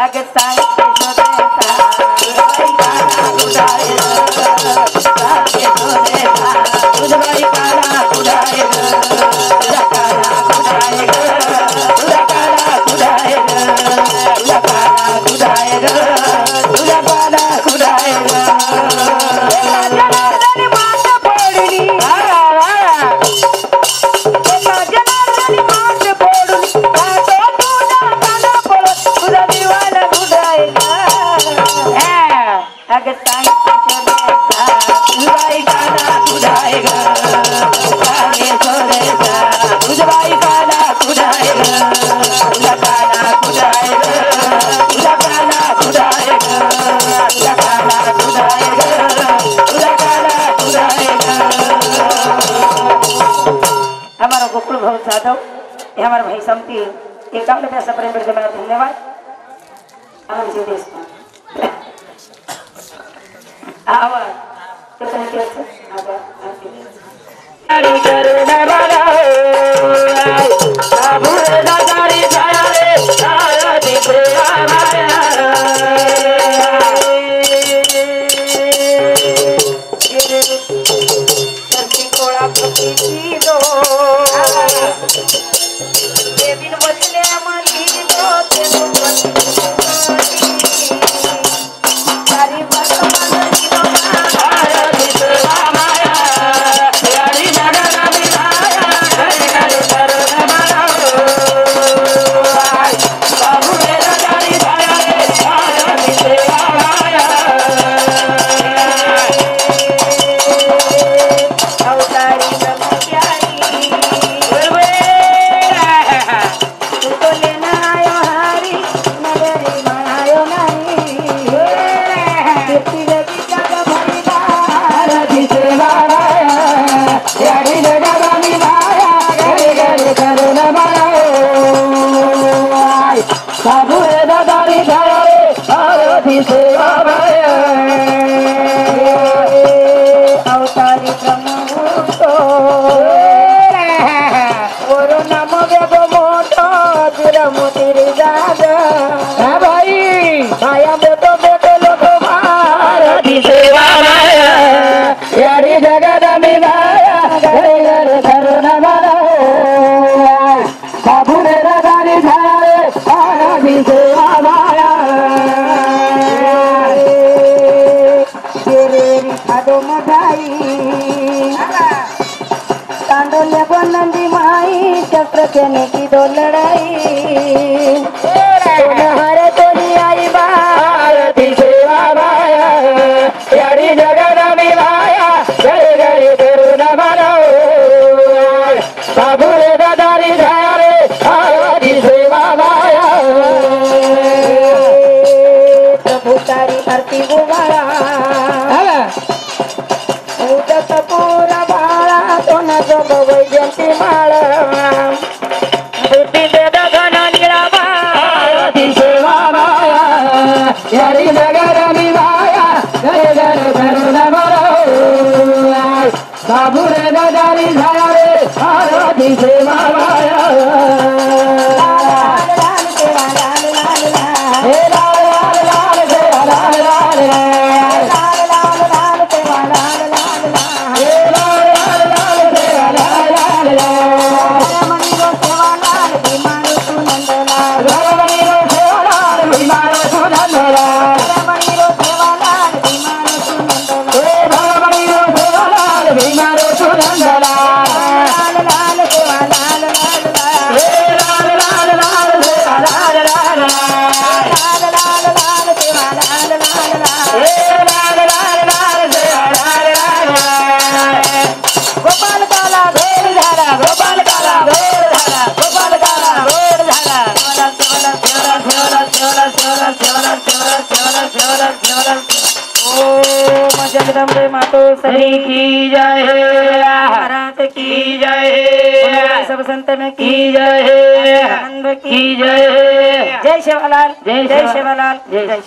अगे सांगते सोदेसा उडाय सांगते सोदेसा तुझबाई काळा उडाय तुझा काळा उडाय तुझा काळा उडाय तुझा काळा उडाय तुझा काळा उडाय जनार्दनी मात पडली जनार्दनी मात पडली तुझा काळा पडत तुझा दिवाला उडायला अगे सांगते सोदेसा तुझबाई काळा उडाय सांगे सोदेसा तुझबाई काळा उडाय तुझा काळा उडाय तुझा काळा उडाय तुझा काळा उडाय तुझा काळा उडाय हमारा गोकुल भाऊ जाधव ये हमारे भाई समती एकावन्न पैसा प्रेम करके मेरा धन्यवाद आनंद जी देश आवाज कितने कैसे आवाज अरे करुणा वाला बाबू दादारी छाया रे छाया दिखे आया सरकी कोड़ा पति की दो ये दिन बचले मनी दो तेरे सारी बात मन की दो आया दिखे आया यारी नगर में आया घर करुणा वाला बाबू मेरा जारी छाया रे छाया दिखे आया अवतारी ब्रह्मचारी तू तो लेना आयो हारी नगरी मायो नहीं कीर्ति लगी जग भरिदा रति सेवा यारी नगर में माया गरे गरे करुणा माया साधु दादारी छाया रे रति सेवा अवतारी ब्रह्मतो और नम वेद मोटो तिरमुतिर जाग भाई माया बेटो बेटो लोग भारती सेवा माया यारी जगत में माया घरे घर करुणा माया साधु दादारी छाया रे भारती सेवा माया तेरे खादो मधाई तांडोले नंदी माई चक्र केने की दो लड़ाई हरे तोरी आई भारती सेवा माया यारी जगत में माया गरे गरे करुणा माया साधु दादारी छाया रे भारती सेवा माया प्रभु तारी आरती गुवारा उदत पूरा बाळा तो न जोग वैजंती माळ बुद्धी दे दगन निरावा भारती सेवा माया यारी नगर में माया गरे गरे करुणा माया बाबू रे दादारी छाया रे भारती सेवा माया लाल लाल सेवा लाल लाल लाल हे लाल लाल लाल सेवा लाल लाल लाल लाल लाल सेवा लाल लाल हे लाल लाल लाल सेवा लाल लाल रमणी रो सेवा लाल विमानो सुनंदलाल रमणी रो सेवा लाल विमानो सुनंदलाल रमणी रो सेवा लाल विमानो सुनंदलाल हे रमणी रो सेवा लाल विमानो सुनंदलाल लाल लाल सेवा लाल लाल लाल हे लाल लाल लाल सेवा लाल लाल लाल लाल लाल लाल सेवा लाल लाल लाल हे लाल लाल लाल सेवा लाल लाल लाल गोपाल काला भेड़ झाला गोपाल काला भेड़ झाला गोपाल काला भेड़ झाला सेवला सेवला सेवला सेवला सेवला सेवला सेवला सेवला सेवला सेवला ओम जगदम्बे मातो सरी की जय महाराज की जय सब संत में की जय आनंद की जय जय शिवलाल जय शिवलाल जय